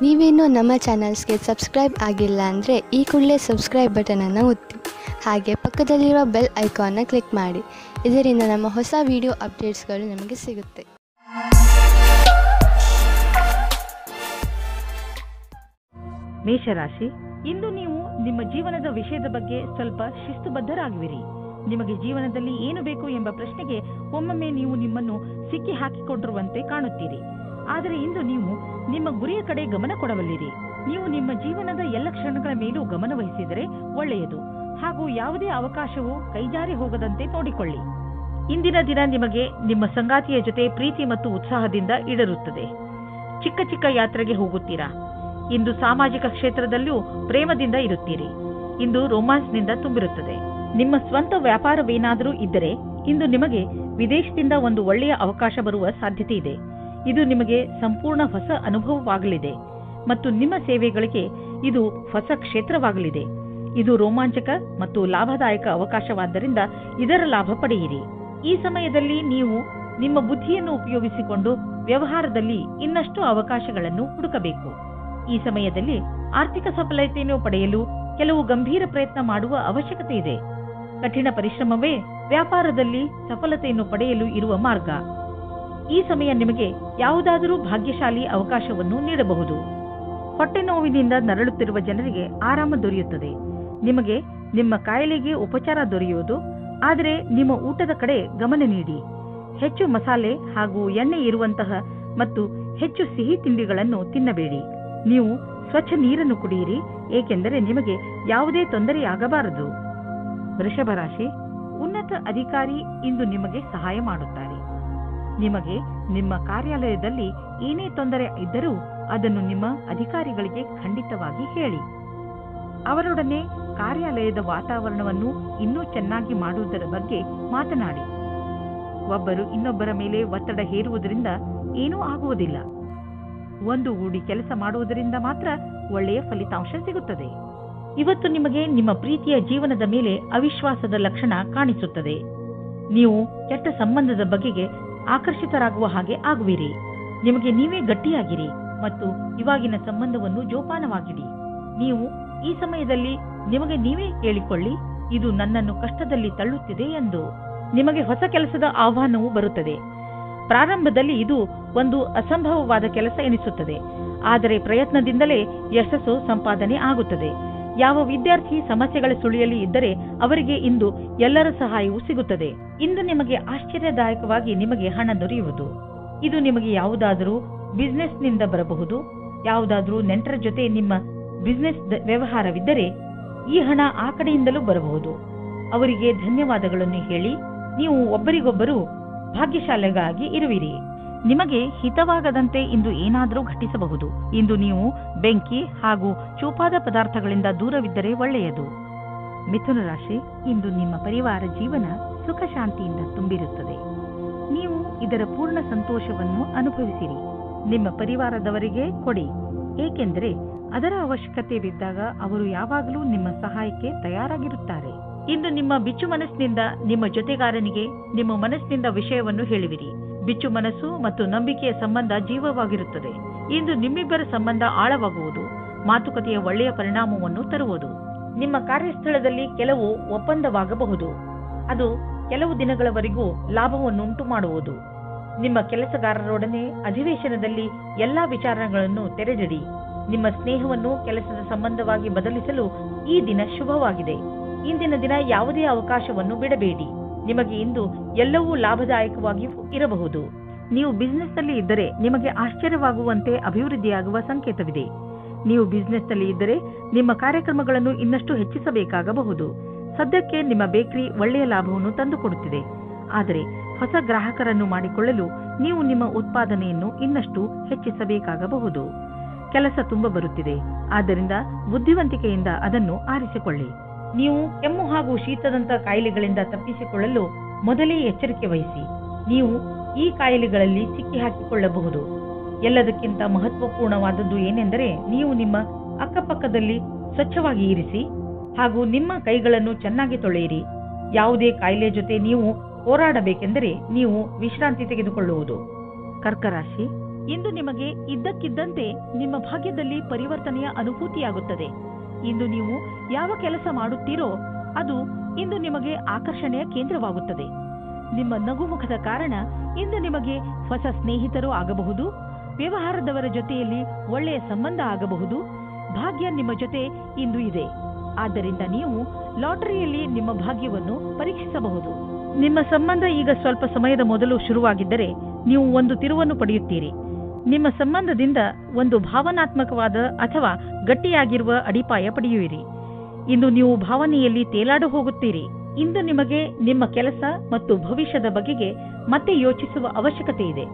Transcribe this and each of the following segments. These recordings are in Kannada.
ನೀವೇನೂ ನಮ್ಮ ಚಾನಲ್ಸ್ಗೆ ಸಬ್ಸ್ಕ್ರೈಬ್ ಆಗಿಲ್ಲ ಅಂದರೆ ಈ ಕೂಡಲೇ ಸಬ್ಸ್ಕ್ರೈಬ್ ಬಟನನ್ನು ಒತ್ತಿ ಹಾಗೆ ಪಕ್ಕದಲ್ಲಿರುವ ಬೆಲ್ ಐಕಾನ್ನ ಕ್ಲಿಕ್ ಮಾಡಿ. ಇದರಿಂದ ನಮ್ಮ ಹೊಸ ವಿಡಿಯೋ ಅಪ್ಡೇಟ್ಸ್ಗಳು ನಿಮಗೆ ಸಿಗುತ್ತೆ. ಮೇಷರಾಶಿ, ಇಂದು ನೀವು ನಿಮ್ಮ ಜೀವನದ ವಿಷಯದ ಬಗ್ಗೆ ಸ್ವಲ್ಪ ಶಿಸ್ತುಬದ್ಧರಾಗುವಿರಿ. ನಿಮಗೆ ಜೀವನದಲ್ಲಿ ಏನು ಬೇಕು ಎಂಬ ಪ್ರಶ್ನೆಗೆ ಒಮ್ಮೊಮ್ಮೆ ನೀವು ನಿಮ್ಮನ್ನು ಸಿಕ್ಕಿ ಹಾಕಿಕೊಂಡಿರುವಂತೆ ಕಾಣುತ್ತೀರಿ. ಆದರೆ ಇಂದು ನೀವು ನಿಮ್ಮ ಗುರಿಯ ಕಡೆ ಗಮನ ಕೊಡಬಲ್ಲಿರಿ. ನೀವು ನಿಮ್ಮ ಜೀವನದ ಎಲ್ಲ ಕ್ಷಣಗಳ ಮೇಲೂ ಗಮನ ವಹಿಸಿದರೆ ಒಳ್ಳೆಯದು. ಹಾಗೂ ಯಾವುದೇ ಅವಕಾಶವೂ ಕೈಜಾರಿ ಹೋಗದಂತೆ ನೋಡಿಕೊಳ್ಳಿ. ಇಂದಿನ ದಿನ ನಿಮಗೆ ನಿಮ್ಮ ಸಂಗಾತಿಯ ಜೊತೆ ಪ್ರೀತಿ ಮತ್ತು ಉತ್ಸಾಹದಿಂದ ಈಡೇರುತ್ತದೆ. ಚಿಕ್ಕ ಚಿಕ್ಕ ಯಾತ್ರೆಗೆ ಹೋಗುತ್ತೀರಾ. ಇಂದು ಸಾಮಾಜಿಕ ಕ್ಷೇತ್ರದಲ್ಲೂ ಪ್ರೇಮದಿಂದ ಇರುತ್ತೀರಿ. ಇಂದು ರೊಮ್ಯಾನ್ಸ್ನಿಂದ ತುಂಬಿರುತ್ತದೆ. ನಿಮ್ಮ ಸ್ವಂತ ವ್ಯಾಪಾರವೇನಾದರೂ ಇದ್ದರೆ ಇಂದು ನಿಮಗೆ ವಿದೇಶದಿಂದ ಒಂದು ಒಳ್ಳೆಯ ಅವಕಾಶ ಬರುವ ಸಾಧ್ಯತೆ ಇದೆ. ಇದು ನಿಮಗೆ ಸಂಪೂರ್ಣ ಹೊಸ ಅನುಭವವಾಗಲಿದೆ ಮತ್ತು ನಿಮ್ಮ ಸೇವೆಗಳಿಗೆ ಇದು ಹೊಸ ಕ್ಷೇತ್ರವಾಗಲಿದೆ. ಇದು ರೋಮಾಂಚಕ ಮತ್ತು ಲಾಭದಾಯಕ ಅವಕಾಶವಾದ್ದರಿಂದ ಇದರ ಲಾಭ ಪಡೆಯಿರಿ. ಈ ಸಮಯದಲ್ಲಿ ನೀವು ನಿಮ್ಮ ಬುದ್ಧಿಯನ್ನು ಉಪಯೋಗಿಸಿಕೊಂಡು ವ್ಯವಹಾರದಲ್ಲಿ ಇನ್ನಷ್ಟು ಅವಕಾಶಗಳನ್ನು ಹುಡುಕಬೇಕು. ಈ ಸಮಯದಲ್ಲಿ ಆರ್ಥಿಕ ಸಫಲತೆಯನ್ನು ಪಡೆಯಲು ಕೆಲವು ಗಂಭೀರ ಪ್ರಯತ್ನ ಮಾಡುವ ಅವಶ್ಯಕತೆ ಇದೆ. ಕಠಿಣ ಪರಿಶ್ರಮವೇ ವ್ಯಾಪಾರದಲ್ಲಿ ಸಫಲತೆಯನ್ನು ಪಡೆಯಲು ಇರುವ ಮಾರ್ಗ. ಈ ಸಮಯ ನಿಮಗೆ ಯಾವುದಾದರೂ ಭಾಗ್ಯಶಾಲಿ ಅವಕಾಶವನ್ನು ನೀಡಬಹುದು. ಹೊಟ್ಟೆ ನೋವಿನಿಂದ ನರಳುತ್ತಿರುವ ಜನರಿಗೆ ಆರಾಮ ದೊರೆಯುತ್ತದೆ. ನಿಮಗೆ ನಿಮ್ಮ ಕಾಯಿಲೆಗೆ ಉಪಚಾರ ದೊರೆಯುವುದು. ಆದರೆ ನಿಮ್ಮ ಊಟದ ಕಡೆ ಗಮನ ನೀಡಿ. ಹೆಚ್ಚು ಮಸಾಲೆ ಹಾಗೂ ಎಣ್ಣೆ ಇರುವಂತಹ ಮತ್ತು ಹೆಚ್ಚು ಸಿಹಿ ತಿಂಡಿಗಳನ್ನು ತಿನ್ನಬೇಡಿ. ನೀವು ಸ್ವಚ್ಛ ನೀರನ್ನು ಕುಡಿಯಿರಿ, ಏಕೆಂದರೆ ನಿಮಗೆ ಯಾವುದೇ ತೊಂದರೆಯಾಗಬಾರದು. ವೃಷಭ ರಾಶಿ, ಉನ್ನತ ಅಧಿಕಾರಿ ಇಂದು ನಿಮಗೆ ಸಹಾಯ ಮಾಡುತ್ತಾರೆ. ನಿಮಗೆ ನಿಮ್ಮ ಕಾರ್ಯಾಲಯದಲ್ಲಿ ಏನೇ ತೊಂದರೆ ಇದ್ದರೂ ಅದನ್ನು ನಿಮ್ಮ ಅಧಿಕಾರಿಗಳಿಗೆ ಖಂಡಿತವಾಗಿ ಹೇಳಿ. ಅವರೊಡನೆ ಕಾರ್ಯಾಲಯದ ವಾತಾವರಣವನ್ನು ಇನ್ನೂ ಚೆನ್ನಾಗಿ ಮಾಡುವುದರ ಬಗ್ಗೆ ಮಾತನಾಡಿ. ಒಬ್ಬರು ಇನ್ನೊಬ್ಬರ ಮೇಲೆ ಒತ್ತಡ ಹೇರುವುದರಿಂದ ಏನೂ ಆಗುವುದಿಲ್ಲ. ಒಂದು ಗೂಡಿ ಕೆಲಸ ಮಾಡುವುದರಿಂದ ಮಾತ್ರ ಒಳ್ಳೆಯ ಫಲಿತಾಂಶ ಸಿಗುತ್ತದೆ. ಇವತ್ತು ನಿಮಗೆ ನಿಮ್ಮ ಪ್ರೀತಿಯ ಜೀವನದ ಮೇಲೆ ಅವಿಶ್ವಾಸದ ಲಕ್ಷಣ ಕಾಣಿಸುತ್ತದೆ. ನೀವು ಕೆಟ್ಟ ಸಂಬಂಧದ ಬಗೆಗೆ ಆಕರ್ಷಿತರಾಗುವ ಹಾಗೆ ಆಗುವಿರಿ. ನಿಮಗೆ ನೀವೇ ಗಟ್ಟಿಯಾಗಿರಿ ಮತ್ತು ಇವಾಗಿನ ಸಂಬಂಧವನ್ನು ಜೋಪಾನವಾಗಿಡಿ. ನೀವು ಈ ಸಮಯದಲ್ಲಿ ನಿಮಗೆ ನೀವೇ ಹೇಳಿಕೊಳ್ಳಿ, ಇದು ನನ್ನನ್ನು ಕಷ್ಟದಲ್ಲಿ ತಳ್ಳುತ್ತಿದೆ ಎಂದು. ನಿಮಗೆ ಹೊಸ ಕೆಲಸದ ಆಹ್ವಾನವೂ ಬರುತ್ತದೆ. ಪ್ರಾರಂಭದಲ್ಲಿ ಇದು ಒಂದು ಅಸಂಭವವಾದ ಕೆಲಸ ಎನಿಸುತ್ತದೆ, ಆದರೆ ಪ್ರಯತ್ನದಿಂದಲೇ ಯಶಸ್ಸು ಸಂಪಾದನೆ ಆಗುತ್ತದೆ. ಯಾವ ವಿದ್ಯಾರ್ಥಿ ಸಮಸ್ಯೆಗಳ ಸುಳಿಯಲ್ಲಿ ಇದ್ದರೆ ಅವರಿಗೆ ಇಂದು ಎಲ್ಲರ ಸಹಾಯವೂ ಸಿಗುತ್ತದೆ. ಇಂದು ನಿಮಗೆ ಆಶ್ಚರ್ಯದಾಯಕವಾಗಿ ನಿಮಗೆ ಹಣ ದೊರೆಯುವುದು. ಇದು ನಿಮಗೆ ಯಾವುದಾದರೂ ಬಿಸಿನೆಸ್ನಿಂದ ಬರಬಹುದು. ಯಾವುದಾದರೂ ನೆಂಟರ ಜೊತೆ ನಿಮ್ಮ ಬಿಸಿನೆಸ್ ವ್ಯವಹಾರವಿದ್ದರೆ ಈ ಹಣ ಆ ಕಡೆಯಿಂದಲೂ ಬರಬಹುದು. ಅವರಿಗೆ ಧನ್ಯವಾದಗಳನ್ನು ಹೇಳಿ ನೀವು ಒಬ್ಬರಿಗೊಬ್ಬರು ಭಾಗ್ಯಶಾಲಿಗಾಗಿ ಇರುವಿರಿ. ನಿಮಗೆ ಹಿತವಾಗದಂತೆ ಇಂದು ಏನಾದರೂ ಘಟಿಸಬಹುದು. ಇಂದು ನೀವು ಬೆಂಕಿ ಹಾಗೂ ಚೂಪಾದ ಪದಾರ್ಥಗಳಿಂದ ದೂರವಿದ್ದರೆ ಒಳ್ಳೆಯದು. ಮಿಥುನ ರಾಶಿ, ಇಂದು ನಿಮ್ಮ ಪರಿವಾರ ಜೀವನ ಸುಖ ಶಾಂತಿಯಿಂದ ತುಂಬಿರುತ್ತದೆ. ನೀವು ಇದರ ಪೂರ್ಣ ಸಂತೋಷವನ್ನು ಅನುಭವಿಸಿರಿ. ನಿಮ್ಮ ಪರಿವಾರದವರಿಗೆ ಕೊಡಿ, ಏಕೆಂದರೆ ಅದರ ಅವಶ್ಯಕತೆ ಬಿದ್ದಾಗ ಅವರು ಯಾವಾಗಲೂ ನಿಮ್ಮ ಸಹಾಯಕ್ಕೆ ತಯಾರಾಗಿರುತ್ತಾರೆ. ಇಂದು ನಿಮ್ಮ ಬಿಚ್ಚು ಮನಸ್ಸಿನಿಂದ ನಿಮ್ಮ ಜೊತೆಗಾರನಿಗೆ ನಿಮ್ಮ ಮನಸ್ಸಿನಿಂದ ವಿಷಯವನ್ನು ಹೇಳುವಿರಿ. ಬಿಚ್ಚು ಮನಸ್ಸು ಮತ್ತು ನಂಬಿಕೆಯ ಸಂಬಂಧ ಜೀವವಾಗಿರುತ್ತದೆ. ಇಂದು ನಿಮ್ಮಿಬ್ಬರ ಸಂಬಂಧ ಆಳವಾಗುವುದು. ಮಾತುಕತೆಯ ಒಳ್ಳೆಯ ಪರಿಣಾಮವನ್ನು ತರುವುದು. ನಿಮ್ಮ ಕಾರ್ಯಸ್ಥಳದಲ್ಲಿ ಕೆಲವು ಒಪ್ಪಂದವಾಗಬಹುದು. ಅದು ಕೆಲವು ದಿನಗಳವರೆಗೂ ಲಾಭವನ್ನುಂಟು ಮಾಡುವುದು. ನಿಮ್ಮ ಕೆಲಸಗಾರರೊಡನೆ ಅಧಿವೇಶನದಲ್ಲಿ ಎಲ್ಲಾ ವಿಚಾರಗಳನ್ನು ತೆರೆದಿಡಿ. ನಿಮ್ಮ ಸ್ನೇಹವನ್ನು ಕೆಲಸದ ಸಂಬಂಧವಾಗಿ ಬದಲಿಸಲು ಈ ದಿನ ಶುಭವಾಗಿದೆ. ಇಂದಿನ ದಿನ ಯಾವುದೇ ಅವಕಾಶವನ್ನು ಬಿಡಬೇಡಿ. ನಿಮಗೆ ಇಂದು ಎಲ್ಲವೂ ಲಾಭದಾಯಕವಾಗಿ ಇರಬಹುದು. ನೀವು ಬಿಸಿನೆಸ್ನಲ್ಲಿ ಇದ್ದರೆ ನಿಮಗೆ ಆಶ್ಚರ್ಯವಾಗುವಂತೆ ಅಭಿವೃದ್ಧಿಯಾಗುವ ಸಂಕೇತವಿದೆ. ನೀವು ಬಿಸಿನೆಸ್ನಲ್ಲಿ ಇದ್ದರೆ ನಿಮ್ಮ ಕಾರ್ಯಕ್ರಮಗಳನ್ನು ಇನ್ನಷ್ಟು ಹೆಚ್ಚಿಸಬೇಕಾಗಬಹುದು. ಸದ್ಯಕ್ಕೆ ನಿಮ್ಮ ಬೇಕರಿ ಒಳ್ಳೆಯ ಲಾಭವನ್ನು ತಂದುಕೊಡುತ್ತಿದೆ. ಆದರೆ ಹೊಸ ಗ್ರಾಹಕರನ್ನು ಮಾಡಿಕೊಳ್ಳಲು ನೀವು ನಿಮ್ಮ ಉತ್ಪಾದನೆಯನ್ನು ಇನ್ನಷ್ಟು ಹೆಚ್ಚಿಸಬೇಕಾಗಬಹುದು. ಕೆಲಸ ತುಂಬ ಬರುತ್ತಿದೆ, ಆದ್ದರಿಂದ ಬುದ್ಧಿವಂತಿಕೆಯಿಂದ ಅದನ್ನು ಆರಿಸಿಕೊಳ್ಳಿ. ನೀವು ಕೆಮ್ಮು ಹಾಗೂ ಶೀತದಂತ ಕಾಯಿಲೆಗಳಿಂದ ತಪ್ಪಿಸಿಕೊಳ್ಳಲು ಮೊದಲೇ ಎಚ್ಚರಿಕೆ ವಹಿಸಿ. ನೀವು ಈ ಕಾಯಿಲೆಗಳಲ್ಲಿ ಸಿಕ್ಕಿ ಹಾಕಿಕೊಳ್ಳಬಹುದು. ಎಲ್ಲದಕ್ಕಿಂತ ಮಹತ್ವಪೂರ್ಣವಾದದ್ದು ಏನೆಂದರೆ ನೀವು ನಿಮ್ಮ ಅಕ್ಕಪಕ್ಕದಲ್ಲಿ ಸ್ವಚ್ಛವಾಗಿ ಇರಿಸಿ ಹಾಗೂ ನಿಮ್ಮ ಕೈಗಳನ್ನು ಚೆನ್ನಾಗಿ ತೊಳೆಯಿರಿ. ಯಾವುದೇ ಕಾಯಿಲೆ ಜೊತೆ ನೀವು ಹೋರಾಡಬೇಕೆಂದರೆ ನೀವು ವಿಶ್ರಾಂತಿ ತೆಗೆದುಕೊಳ್ಳುವುದು. ಕರ್ಕ ರಾಶಿ, ಇಂದು ನಿಮಗೆ ಇದ್ದಕ್ಕಿದ್ದಂತೆ ನಿಮ್ಮ ಭಾಗ್ಯದಲ್ಲಿ ಪರಿವರ್ತನೆಯ ಅನುಭೂತಿಯಾಗುತ್ತದೆ. ಇಂದು ನೀವು ಯಾವ ಕೆಲಸ ಮಾಡುತ್ತೀರೋ ಅದು ಇಂದು ನಿಮಗೆ ಆಕರ್ಷಣೆಯ ಕೇಂದ್ರವಾಗುತ್ತದೆ. ನಿಮ್ಮ ನಗುಮುಖದ ಕಾರಣ ಇಂದು ನಿಮಗೆ ಹೊಸ ಸ್ನೇಹಿತರು ಆಗಬಹುದು, ವ್ಯವಹಾರದವರ ಜೊತೆಯಲ್ಲಿ ಒಳ್ಳೆಯ ಸಂಬಂಧ ಆಗಬಹುದು. ಭಾಗ್ಯ ನಿಮ್ಮ ಜೊತೆ ಇಂದು ಇದೆ. ಆದ್ದರಿಂದ ನೀವು ಲಾಟರಿಯಲ್ಲಿ ನಿಮ್ಮ ಭಾಗ್ಯವನ್ನು ಪರೀಕ್ಷಿಸಬಹುದು. ನಿಮ್ಮ ಸಂಬಂಧ ಈಗ ಸ್ವಲ್ಪ ಸಮಯದ ಮೊದಲು ಶುರುವಾಗಿದ್ದರೆ ನೀವು ಒಂದು ತಿರುವನ್ನು ಪಡೆಯುತ್ತೀರಿ. ನಿಮ್ಮ ಸಂಬಂಧದಿಂದ ಒಂದು ಭಾವನಾತ್ಮಕವಾದ ಅಥವಾ ಗಟ್ಟಿಯಾಗಿರುವ ಅಡಿಪಾಯ ಪಡೆಯುವಿರಿ. ಇಂದು ನೀವು ಭಾವನೆಯಲ್ಲಿ ತೇಲಾಡು ಹೋಗುತ್ತೀರಿ. ಇಂದು ನಿಮಗೆ ನಿಮ್ಮ ಕೆಲಸ ಮತ್ತು ಭವಿಷ್ಯದ ಬಗೆಗೆ ಮತ್ತೆ ಯೋಚಿಸುವ ಅವಶ್ಯಕತೆ ಇದೆ.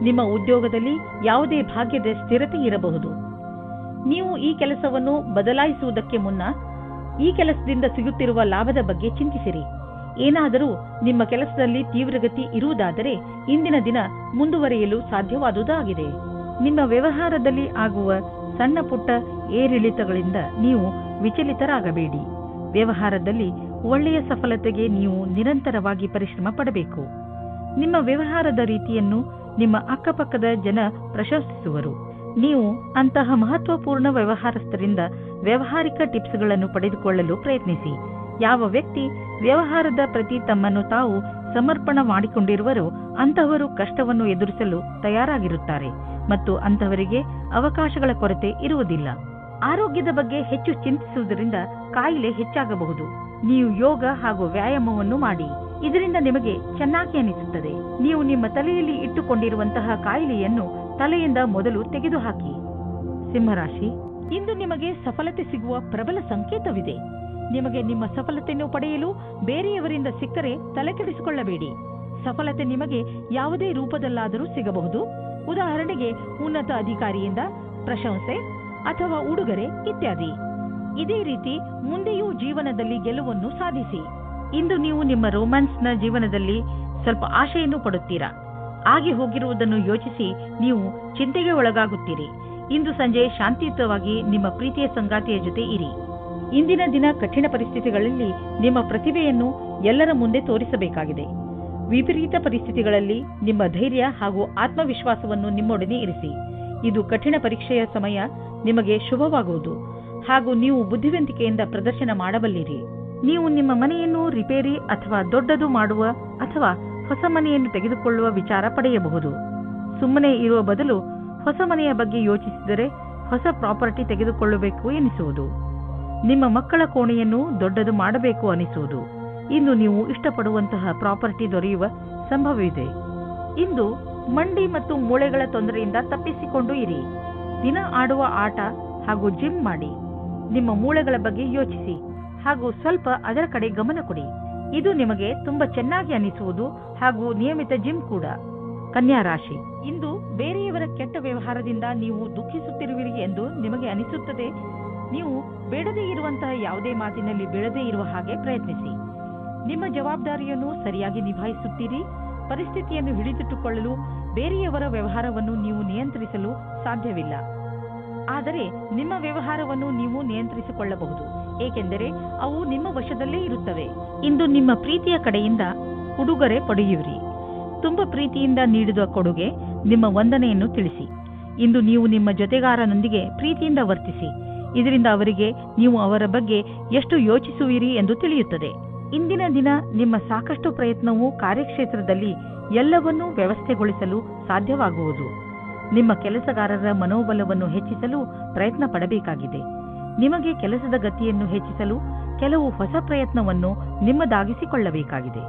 ನಿಮ್ಮ ಉದ್ಯೋಗದಲ್ಲಿ ಯಾವುದೇ ಭಾಗ್ಯದ ಸ್ಥಿರತೆ ಇರಬಹುದು. ನೀವು ಈ ಕೆಲಸವನ್ನು ಬದಲಾಯಿಸುವುದಕ್ಕೆ ಮುನ್ನ ಈ ಕೆಲಸದಿಂದ ಸಿಗುತ್ತಿರುವ ಲಾಭದ ಬಗ್ಗೆ ಚಿಂತಿಸಿರಿ. ಏನಾದರೂ ನಿಮ್ಮ ಕೆಲಸದಲ್ಲಿ ತೀವ್ರಗತಿ ಇರುವುದಾದರೆ ಇಂದಿನ ದಿನ ಮುಂದುವರಿಯಲು ಸಾಧ್ಯವಾದುದಾಗಿದೆ. ನಿಮ್ಮ ವ್ಯವಹಾರದಲ್ಲಿ ಆಗುವ ಸಣ್ಣ ಪುಟ್ಟ ಏರಿಳಿತಗಳಿಂದ ನೀವು ವಿಚಲಿತರಾಗಬೇಡಿ. ವ್ಯವಹಾರದಲ್ಲಿ ಒಳ್ಳೆಯ ಸಫಲತೆಗೆ ನೀವು ನಿರಂತರವಾಗಿ ಪರಿಶ್ರಮ ಪಡಬೇಕು. ನಿಮ್ಮ ವ್ಯವಹಾರದ ರೀತಿಯನ್ನು ನಿಮ್ಮ ಅಕ್ಕಪಕ್ಕದ ಜನ ಪ್ರಶಂಸಿಸುವರು. ನೀವು ಅಂತಹ ಮಹತ್ವಪೂರ್ಣ ವ್ಯವಹಾರಸ್ಥರಿಂದ ವ್ಯಾವಹಾರಿಕ ಟಿಪ್ಸ್ಗಳನ್ನು ಪಡೆದುಕೊಳ್ಳಲು ಪ್ರಯತ್ನಿಸಿ. ಯಾವ ವ್ಯಕ್ತಿ ವ್ಯವಹಾರದ ಪ್ರತಿ ತಮ್ಮನ್ನು ತಾವು ಸಮರ್ಪಣ ಮಾಡಿಕೊಂಡಿರುವರೋ ಅಂತಹವರು ಕಷ್ಟವನ್ನು ಎದುರಿಸಲು ತಯಾರಾಗಿರುತ್ತಾರೆ ಮತ್ತು ಅಂತಹವರಿಗೆ ಅವಕಾಶಗಳ ಕೊರತೆ ಇರುವುದಿಲ್ಲ. ಆರೋಗ್ಯದ ಬಗ್ಗೆ ಹೆಚ್ಚು ಚಿಂತಿಸುವುದರಿಂದ ಕಾಯಿಲೆ ಹೆಚ್ಚಾಗಬಹುದು. ನೀವು ಯೋಗ ಹಾಗೂ ವ್ಯಾಯಾಮವನ್ನು ಮಾಡಿ. ಇದರಿಂದ ನಿಮಗೆ ಚೆನ್ನಾಗಿ ಅನಿಸುತ್ತದೆ. ನೀವು ನಿಮ್ಮ ತಲೆಯಲ್ಲಿ ಇಟ್ಟುಕೊಂಡಿರುವಂತಹ ಕಾಯಿಲೆಯನ್ನು ತಲೆಯಿಂದ ಮೊದಲು ತೆಗೆದುಹಾಕಿ. ಸಿಂಹರಾಶಿ, ಇಂದು ನಿಮಗೆ ಸಫಲತೆ ಸಿಗುವ ಪ್ರಬಲ ಸಂಕೇತವಿದೆ. ನಿಮಗೆ ನಿಮ್ಮ ಸಫಲತೆಯನ್ನು ಪಡೆಯಲು ಬೇರೆಯವರಿಂದ ಸಿಕ್ಕರೆ ತಲೆಕೆಡಿಸಿಕೊಳ್ಳಬೇಡಿ. ಸಫಲತೆ ನಿಮಗೆ ಯಾವುದೇ ರೂಪದಲ್ಲಾದರೂ ಸಿಗಬಹುದು. ಉದಾಹರಣೆಗೆ ಉನ್ನತ ಅಧಿಕಾರಿಯಿಂದ ಪ್ರಶಂಸೆ ಅಥವಾ ಉಡುಗೊರೆ ಇತ್ಯಾದಿ. ಇದೇ ರೀತಿ ಮುಂದೆಯೂ ಜೀವನದಲ್ಲಿ ಗೆಲುವನ್ನು ಸಾಧಿಸಿ. ಇಂದು ನೀವು ನಿಮ್ಮ ರೊಮ್ಯಾನ್ಸ್ನ ಜೀವನದಲ್ಲಿ ಸ್ವಲ್ಪ ಆಶೆಯನ್ನು ಪಡುತ್ತೀರಾ. ಆಗಿ ಹೋಗಿರುವುದನ್ನು ಯೋಚಿಸಿ ನೀವು ಚಿಂತೆಗೆ ಒಳಗಾಗುತ್ತೀರಿ. ಇಂದು ಸಂಜೆ ಶಾಂತಿಯುತವಾಗಿ ನಿಮ್ಮ ಪ್ರೀತಿಯ ಸಂಗಾತಿಯ ಜೊತೆ ಇರಿ. ಇಂದಿನ ದಿನ ಕಠಿಣ ಪರಿಸ್ಥಿತಿಗಳಲ್ಲಿ ನಿಮ್ಮ ಪ್ರತಿಭೆಯನ್ನು ಎಲ್ಲರ ಮುಂದೆ ತೋರಿಸಬೇಕಾಗಿದೆ. ವಿಪರೀತ ಪರಿಸ್ಥಿತಿಗಳಲ್ಲಿ ನಿಮ್ಮ ಧೈರ್ಯ ಹಾಗೂ ಆತ್ಮವಿಶ್ವಾಸವನ್ನು ನಿಮ್ಮೊಡನೆ ಇರಿಸಿ. ಇದು ಕಠಿಣ ಪರೀಕ್ಷೆಯ ಸಮಯ. ನಿಮಗೆ ಶುಭವಾಗುವುದು ಹಾಗೂ ನೀವು ಬುದ್ಧಿವಂತಿಕೆಯಿಂದ ಪ್ರದರ್ಶನ ಮಾಡಬಲ್ಲಿರಿ. ನೀವು ನಿಮ್ಮ ಮನೆಯನ್ನು ರಿಪೇರಿ ಅಥವಾ ದೊಡ್ಡದು ಮಾಡುವ ಅಥವಾ ಹೊಸ ಮನೆಯನ್ನು ತೆಗೆದುಕೊಳ್ಳುವ ವಿಚಾರ ಪಡೆಯಬಹುದು. ಸುಮ್ಮನೆ ಇರುವ ಬದಲು ಹೊಸ ಮನೆಯ ಬಗ್ಗೆ ಯೋಚಿಸಿದರೆ ಹೊಸ ಪ್ರಾಪರ್ಟಿ ತೆಗೆದುಕೊಳ್ಳಬೇಕು ಎನಿಸುವುದು. ನಿಮ್ಮ ಮಕ್ಕಳ ಕೋಣೆಯನ್ನು ದೊಡ್ಡದು ಮಾಡಬೇಕು ಅನಿಸುವುದು. ಇಂದು ನೀವು ಇಷ್ಟಪಡುವಂತಹ ಪ್ರಾಪರ್ಟಿ ದೊರೆಯುವ ಸಂಭವವಿದೆ. ಇಂದು ಮಂಡಿ ಮತ್ತು ಮೂಳೆಗಳ ತೊಂದರೆಯಿಂದ ತಪ್ಪಿಸಿಕೊಂಡು ಇರಿ. ದಿನ ಆಡುವ ಆಟ ಹಾಗೂ ಜಿಮ್ ಮಾಡಿ. ನಿಮ್ಮ ಮೂಳೆಗಳ ಬಗ್ಗೆ ಯೋಚಿಸಿ ಹಾಗೂ ಸ್ವಲ್ಪ ಅದರ ಕಡೆ ಗಮನ ಕೊಡಿ. ಇದು ನಿಮಗೆ ತುಂಬಾ ಚೆನ್ನಾಗಿ ಅನಿಸುವುದು ಹಾಗೂ ನಿಯಮಿತ ಜಿಮ್ ಕೂಡ. ಕನ್ಯಾ ರಾಶಿ, ಇಂದು ಬೇರೆಯವರ ಕೆಟ್ಟ ವ್ಯವಹಾರದಿಂದ ನೀವು ದುಃಖಿಸುತ್ತಿರುವಿರಿ ಎಂದು ನಿಮಗೆ ಅನಿಸುತ್ತದೆ. ನೀವು ಬೇಡದೇ ಇರುವಂತಹ ಯಾವುದೇ ಮಾತಿನಲ್ಲಿ ಬೀಳದೇ ಇರುವ ಹಾಗೆ ಪ್ರಯತ್ನಿಸಿ. ನಿಮ್ಮ ಜವಾಬ್ದಾರಿಯನ್ನು ಸರಿಯಾಗಿ ನಿಭಾಯಿಸುತ್ತೀರಿ. ಪರಿಸ್ಥಿತಿಯನ್ನು ಹಿಡಿದಿಟ್ಟುಕೊಳ್ಳಲು ಬೇರೆಯವರ ವ್ಯವಹಾರವನ್ನು ನೀವು ನಿಯಂತ್ರಿಸಲು ಸಾಧ್ಯವಿಲ್ಲ. ಆದರೆ ನಿಮ್ಮ ವ್ಯವಹಾರವನ್ನು ನೀವು ನಿಯಂತ್ರಿಸಿಕೊಳ್ಳಬಹುದು, ಏಕೆಂದರೆ ಅವು ನಿಮ್ಮ ವಶದಲ್ಲೇ ಇರುತ್ತವೆ. ಇಂದು ನಿಮ್ಮ ಪ್ರೀತಿಯ ಕಡೆಯಿಂದ ಉಡುಗೊರೆ ಪಡೆಯುವಿರಿ. ತುಂಬಾ ಪ್ರೀತಿಯಿಂದ ನೀಡಿದ ಕೊಡುಗೆ ನಿಮ್ಮ ವಂದನೆಯನ್ನು ತಿಳಿಸಿ. ಇಂದು ನೀವು ನಿಮ್ಮ ಜೊತೆಗಾರನೊಂದಿಗೆ ಪ್ರೀತಿಯಿಂದ ವರ್ತಿಸಿ. ಇದರಿಂದ ಅವರಿಗೆ ನೀವು ಅವರ ಬಗ್ಗೆ ಎಷ್ಟು ಯೋಚಿಸುವಿರಿ ಎಂದು ತಿಳಿಯುತ್ತದೆ. ಇಂದಿನ ದಿನ ನಿಮ್ಮ ಸಾಕಷ್ಟು ಪ್ರಯತ್ನವು ಕಾರ್ಯಕ್ಷೇತ್ರದಲ್ಲಿ ಎಲ್ಲವನ್ನೂ ವ್ಯವಸ್ಥೆಗೊಳಿಸಲು ಸಾಧ್ಯವಾಗುವುದು. ನಿಮ್ಮ ಕೆಲಸಗಾರರ ಮನೋಬಲವನ್ನು ಹೆಚ್ಚಿಸಲು ಪ್ರಯತ್ನ ಪಡಬೇಕಾಗಿದೆ. ನಿಮಗೆ ಕೆಲಸದ ಗತಿಯನ್ನು ಹೆಚ್ಚಿಸಲು ಕೆಲವು ಹೊಸ ಪ್ರಯತ್ನವನ್ನು ನಿಮ್ಮದಾಗಿಸಿಕೊಳ್ಳಬೇಕಾಗಿದೆ.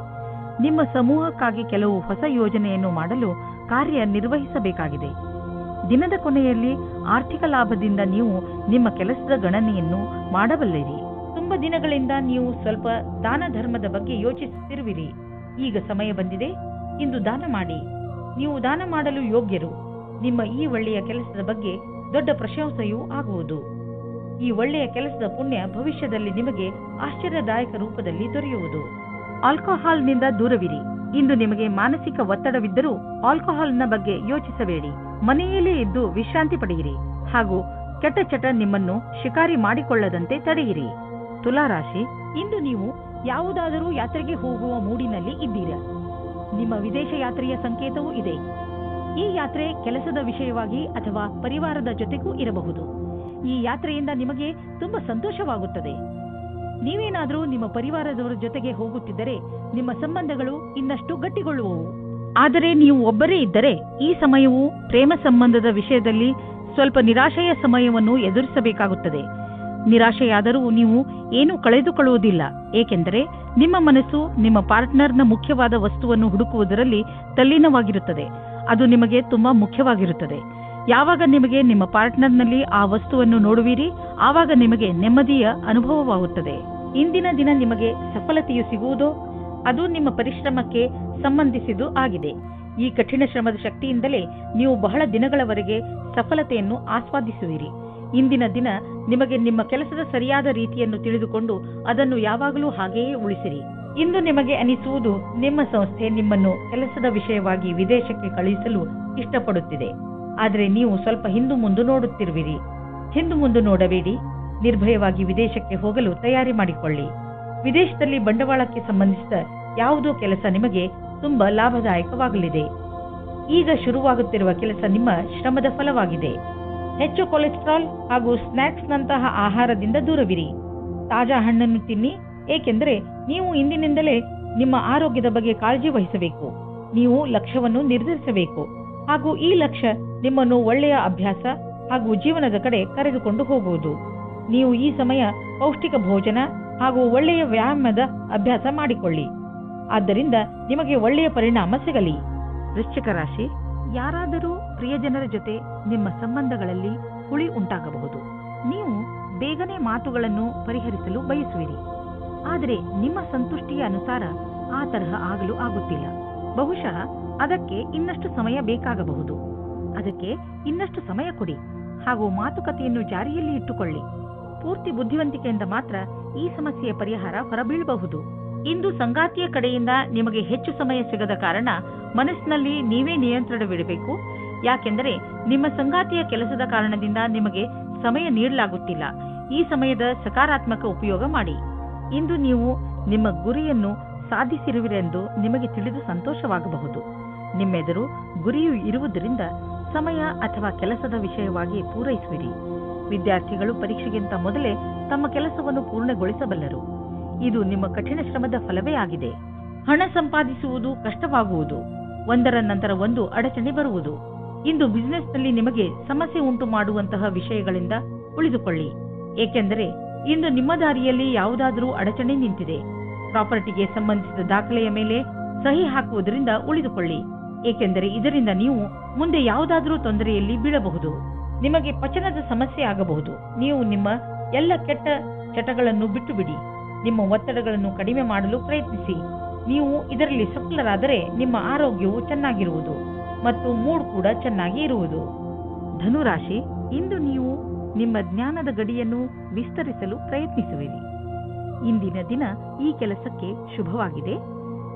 ನಿಮ್ಮ ಸಮೂಹಕ್ಕಾಗಿ ಕೆಲವು ಹೊಸ ಯೋಜನೆಯನ್ನು ಮಾಡಲು ಕಾರ್ಯನಿರ್ವಹಿಸಬೇಕಾಗಿದೆ. ದಿನದ ಕೊನೆಯಲ್ಲಿ ಆರ್ಥಿಕ ಲಾಭದಿಂದ ನೀವು ನಿಮ್ಮ ಕೆಲಸದ ಗಣನೆಯನ್ನು ಮಾಡಬಲ್ಲಿರಿ. ತುಂಬಾ ದಿನಗಳಿಂದ ನೀವು ಸ್ವಲ್ಪ ದಾನ ಧರ್ಮದ ಬಗ್ಗೆ ಯೋಚಿಸುತ್ತಿರುವಿರಿ. ಈಗ ಸಮಯ ಬಂದಿದೆ. ಇಂದು ದಾನ ಮಾಡಿ. ನೀವು ದಾನ ಮಾಡಲು ಯೋಗ್ಯರು. ನಿಮ್ಮ ಈ ಒಳ್ಳೆಯ ಕೆಲಸದ ಬಗ್ಗೆ ದೊಡ್ಡ ಪ್ರಶಂಸೆಯೂ ಆಗುವುದು. ಈ ಒಳ್ಳೆಯ ಕೆಲಸದ ಪುಣ್ಯ ಭವಿಷ್ಯದಲ್ಲಿ ನಿಮಗೆ ಆಶ್ಚರ್ಯದಾಯಕ ರೂಪದಲ್ಲಿ ದೊರೆಯುವುದು. ಆಲ್ಕೋಹಾಲ್ನಿಂದ ದೂರವಿರಿ. ಇಂದು ನಿಮಗೆ ಮಾನಸಿಕ ಒತ್ತಡವಿದ್ದರೂ ಆಲ್ಕೋಹಾಲ್ನ ಬಗ್ಗೆ ಯೋಚಿಸಬೇಡಿ. ಮನೆಯಲ್ಲೇ ಇದ್ದು ವಿಶ್ರಾಂತಿ ಪಡೆಯಿರಿ ಹಾಗೂ ಕೆಟ್ಟ ಚಟ ನಿಮ್ಮನ್ನು ಶಿಕಾರಿ ಮಾಡಿಕೊಳ್ಳದಂತೆ ತಡೆಯಿರಿ. ತುಲಾರಾಶಿ, ಇಂದು ನೀವು ಯಾವುದಾದರೂ ಯಾತ್ರೆಗೆ ಹೋಗುವ ಮೂಡಿನಲ್ಲಿ ಇದ್ದೀರಾ. ನಿಮ್ಮ ವಿದೇಶ ಯಾತ್ರೆಯ ಸಂಕೇತವೂ ಇದೆ. ಈ ಯಾತ್ರೆ ಕೆಲಸದ ವಿಷಯವಾಗಿ ಅಥವಾ ಪರಿವಾರದ ಜೊತೆಗೂ ಇರಬಹುದು. ಈ ಯಾತ್ರೆಯಿಂದ ನಿಮಗೆ ತುಂಬಾ ಸಂತೋಷವಾಗುತ್ತದೆ. ನೀವೇನಾದರೂ ನಿಮ್ಮ ಪರಿವಾರದವರ ಜೊತೆಗೆ ಹೋಗುತ್ತಿದ್ದರೆ ನಿಮ್ಮ ಸಂಬಂಧಗಳು ಇನ್ನಷ್ಟು ಗಟ್ಟಿಗೊಳ್ಳುವವು. ಆದರೆ ನೀವು ಒಬ್ಬರೇ ಇದ್ದರೆ ಈ ಸಮಯವು ಪ್ರೇಮ ಸಂಬಂಧದ ವಿಷಯದಲ್ಲಿ ಸ್ವಲ್ಪ ನಿರಾಶೆಯ ಸಮಯವನ್ನು ಎದುರಿಸಬೇಕಾಗುತ್ತದೆ. ನಿರಾಶೆಯಾದರೂ ನೀವು ಏನೂ ಕಳೆದುಕೊಳ್ಳುವುದಿಲ್ಲ, ಏಕೆಂದರೆ ನಿಮ್ಮ ಮನಸ್ಸು ನಿಮ್ಮ ಪಾರ್ಟ್ನರ್ನ ಮುಖ್ಯವಾದ ವಸ್ತುವನ್ನು ಹುಡುಕುವುದರಲ್ಲಿ ತಲ್ಲೀನವಾಗಿರುತ್ತದೆ. ಅದು ನಿಮಗೆ ತುಂಬಾ ಮುಖ್ಯವಾಗಿರುತ್ತದೆ. ಯಾವಾಗ ನಿಮಗೆ ನಿಮ್ಮ ಪಾರ್ಟ್ನರ್ನಲ್ಲಿ ಆ ವಸ್ತುವನ್ನು ನೋಡುವಿರಿ, ಆವಾಗ ನಿಮಗೆ ನೆಮ್ಮದಿಯ ಅನುಭವವಾಗುತ್ತದೆ. ಇಂದಿನ ದಿನ ನಿಮಗೆ ಸಫಲತೆಯು ಸಿಗುವುದೋ ಅದು ನಿಮ್ಮ ಪರಿಶ್ರಮಕ್ಕೆ ಸಂಬಂಧಿಸಿದ್ದು ಆಗಿದೆ. ಈ ಕಠಿಣ ಶ್ರಮದ ಶಕ್ತಿಯಿಂದಲೇ ನೀವು ಬಹಳ ದಿನಗಳವರೆಗೆ ಸಫಲತೆಯನ್ನು ಆಸ್ವಾದಿಸುವಿರಿ. ಇಂದಿನ ದಿನ ನಿಮಗೆ ನಿಮ್ಮ ಕೆಲಸದ ಸರಿಯಾದ ರೀತಿಯನ್ನು ತಿಳಿದುಕೊಂಡು ಅದನ್ನು ಯಾವಾಗಲೂ ಹಾಗೆಯೇ ಉಳಿಸಿರಿ. ಇಂದು ನಿಮಗೆ ಅನಿಸುವುದು ನಿಮ್ಮ ಸಂಸ್ಥೆ ನಿಮ್ಮನ್ನು ಕೆಲಸದ ವಿಷಯವಾಗಿ ವಿದೇಶಕ್ಕೆ ಕಳುಹಿಸಲು ಇಷ್ಟಪಡುತ್ತಿದೆ. ಆದರೆ ನೀವು ಸ್ವಲ್ಪ ಹಿಂದು ಮುಂದು ನೋಡುತ್ತಿರುವಿರಿ. ಹಿಂದು ಮುಂದು ನೋಡಬೇಡಿ. ನಿರ್ಭಯವಾಗಿ ವಿದೇಶಕ್ಕೆ ಹೋಗಲು ತಯಾರಿ ಮಾಡಿಕೊಳ್ಳಿ. ವಿದೇಶದಲ್ಲಿ ಬಂಡವಾಳಕ್ಕೆ ಸಂಬಂಧಿಸಿದ ಯಾವುದೋ ಕೆಲಸ ನಿಮಗೆ ತುಂಬಾ ಲಾಭದಾಯಕವಾಗಲಿದೆ. ಈಗ ಶುರುವಾಗುತ್ತಿರುವ ಕೆಲಸ ನಿಮ್ಮ ಶ್ರಮದ ಫಲವಾಗಿದೆ. ಹೆಚ್ಚು ಕೊಲೆಸ್ಟ್ರಾಲ್ ಹಾಗೂ ಸ್ನ್ಯಾಕ್ಸ್ನಂತಹ ಆಹಾರದಿಂದ ದೂರವಿರಿ. ತಾಜಾ ಹಣ್ಣನ್ನು ತಿನ್ನಿ, ಏಕೆಂದರೆ ನೀವು ಇಂದಿನಿಂದಲೇ ನಿಮ್ಮ ಆರೋಗ್ಯದ ಬಗ್ಗೆ ಕಾಳಜಿ ವಹಿಸಬೇಕು. ನೀವು ಲಕ್ಷ್ಯವನ್ನು ನಿರ್ಧರಿಸಬೇಕು ಹಾಗೂ ಈ ಲಕ್ಷ್ಯ ನಿಮ್ಮನ್ನು ಒಳ್ಳೆಯ ಅಭ್ಯಾಸ ಹಾಗೂ ಜೀವನದ ಕಡೆ ಕರೆದುಕೊಂಡು ಹೋಗುವುದು. ನೀವು ಈ ಸಮಯ ಪೌಷ್ಟಿಕ ಭೋಜನ ಹಾಗೂ ಒಳ್ಳೆಯ ವ್ಯಾಯಾಮದ ಅಭ್ಯಾಸ ಮಾಡಿಕೊಳ್ಳಿ. ಆದ್ದರಿಂದ ನಿಮಗೆ ಒಳ್ಳೆಯ ಪರಿಣಾಮ ಸಿಗಲಿ. ವೃಶ್ಚಿಕ ರಾಶಿ, ಯಾರಾದರೂ ಪ್ರಿಯಜನರ ಜೊತೆ ನಿಮ್ಮ ಸಂಬಂಧಗಳಲ್ಲಿ ಹುಳಿ ಉಂಟಾಗಬಹುದು. ನೀವು ಬೇಗನೆ ಮಾತುಗಳನ್ನು ಪರಿಹರಿಸಲು ಬಯಸುವಿರಿ, ಆದರೆ ನಿಮ್ಮ ಸಂತುಷ್ಟಿಯ ಅನುಸಾರ ಆ ತರಹ ಆಗಲು ಆಗುತ್ತಿಲ್ಲ. ಬಹುಶಃ ಅದಕ್ಕೆ ಇನ್ನಷ್ಟು ಸಮಯ ಬೇಕಾಗಬಹುದು. ಅದಕ್ಕೆ ಇನ್ನಷ್ಟು ಸಮಯ ಕೊಡಿ ಹಾಗೂ ಮಾತುಕತೆಯನ್ನು ಜಾರಿಯಲ್ಲಿ ಇಟ್ಟುಕೊಳ್ಳಿ. ಪೂರ್ತಿ ಬುದ್ಧಿವಂತಿಕೆಯಿಂದ ಮಾತ್ರ ಈ ಸಮಸ್ಯೆಯ ಪರಿಹಾರ ಹೊರಬೀಳಬಹುದು. ಇಂದು ಸಂಗಾತಿಯ ಕಡೆಯಿಂದ ನಿಮಗೆ ಹೆಚ್ಚು ಸಮಯ ಸಿಗದ ಕಾರಣ ಮನಸ್ಸಿನಲ್ಲಿ ನೀವೇ ನಿಯಂತ್ರಣವಿಡಬೇಕು. ಯಾಕೆಂದರೆ ನಿಮ್ಮ ಸಂಗಾತಿಯ ಕೆಲಸದ ಕಾರಣದಿಂದ ನಿಮಗೆ ಸಮಯ ನೀಡಲಾಗುತ್ತಿಲ್ಲ. ಈ ಸಮಯದ ಸಕಾರಾತ್ಮಕ ಉಪಯೋಗ ಮಾಡಿ. ಇಂದು ನೀವು ನಿಮ್ಮ ಗುರಿಯನ್ನು ಸಾಧಿಸಿರುವಿರೆಂದು ನಿಮಗೆ ತಿಳಿದು ಸಂತೋಷವಾಗಬಹುದು. ನಿಮ್ಮೆದುರು ಗುರಿಯು ಇರುವುದರಿಂದ ಸಮಯ ಅಥವಾ ಕೆಲಸದ ವಿಷಯವಾಗಿ ಪೂರೈಸುವಿರಿ. ವಿದ್ಯಾರ್ಥಿಗಳು ಪರೀಕ್ಷೆಗಿಂತ ಮೊದಲೇ ತಮ್ಮ ಕೆಲಸವನ್ನು ಪೂರ್ಣಗೊಳಿಸಬಲ್ಲರು. ಇದು ನಿಮ್ಮ ಕಠಿಣ ಶ್ರಮದ ಫಲವೇ ಆಗಿದೆ. ಹಣ ಸಂಪಾದಿಸುವುದು ಕಷ್ಟವಾಗುವುದು, ಒಂದರ ನಂತರ ಒಂದು ಅಡಚಣೆ ಬರುವುದು. ಇಂದು ಬಿಸಿನೆಸ್ನಲ್ಲಿ ನಿಮಗೆ ಸಮಸ್ಯೆ ಉಂಟು ಮಾಡುವಂತಹ ವಿಷಯಗಳಿಂದ ಉಳಿದುಕೊಳ್ಳಿ, ಏಕೆಂದರೆ ಇಂದು ನಿಮ್ಮ ದಾರಿಯಲ್ಲಿ ಯಾವುದಾದರೂ ಅಡಚಣೆ ನಿಂತಿದೆ. ಪ್ರಾಪರ್ಟಿಗೆ ಸಂಬಂಧಿಸಿದ ದಾಖಲೆಯ ಮೇಲೆ ಸಹಿ ಹಾಕುವುದರಿಂದ ಉಳಿದುಕೊಳ್ಳಿ, ಏಕೆಂದರೆ ಇದರಿಂದ ನೀವು ಮುಂದೆ ಯಾವುದಾದರೂ ತೊಂದರೆಯಲ್ಲಿ ಬೀಳಬಹುದು. ನಿಮಗೆ ಪಚನದ ಸಮಸ್ಯೆ ಆಗಬಹುದು. ನೀವು ನಿಮ್ಮ ಎಲ್ಲ ಕೆಟ್ಟ ಚಟಗಳನ್ನು ಬಿಟ್ಟು ಬಿಡಿ. ನಿಮ್ಮ ಒತ್ತಡಗಳನ್ನು ಕಡಿಮೆ ಮಾಡಲು ಪ್ರಯತ್ನಿಸಿ. ನೀವು ಇದರಲ್ಲಿ ಸಫಲರಾದರೆ ನಿಮ್ಮ ಆರೋಗ್ಯವು ಚೆನ್ನಾಗಿರುವುದು ಮತ್ತು ಮೂಡ್ ಕೂಡ ಚೆನ್ನಾಗಿ ಇರುವುದು. ಧನುರಾಶಿ, ಇಂದು ನೀವು ನಿಮ್ಮ ಜ್ಞಾನದ ಗಡಿಯನ್ನು ವಿಸ್ತರಿಸಲು ಪ್ರಯತ್ನಿಸುವಿರಿ. ಇಂದಿನ ದಿನ ಈ ಕೆಲಸಕ್ಕೆ ಶುಭವಾಗಿದೆ.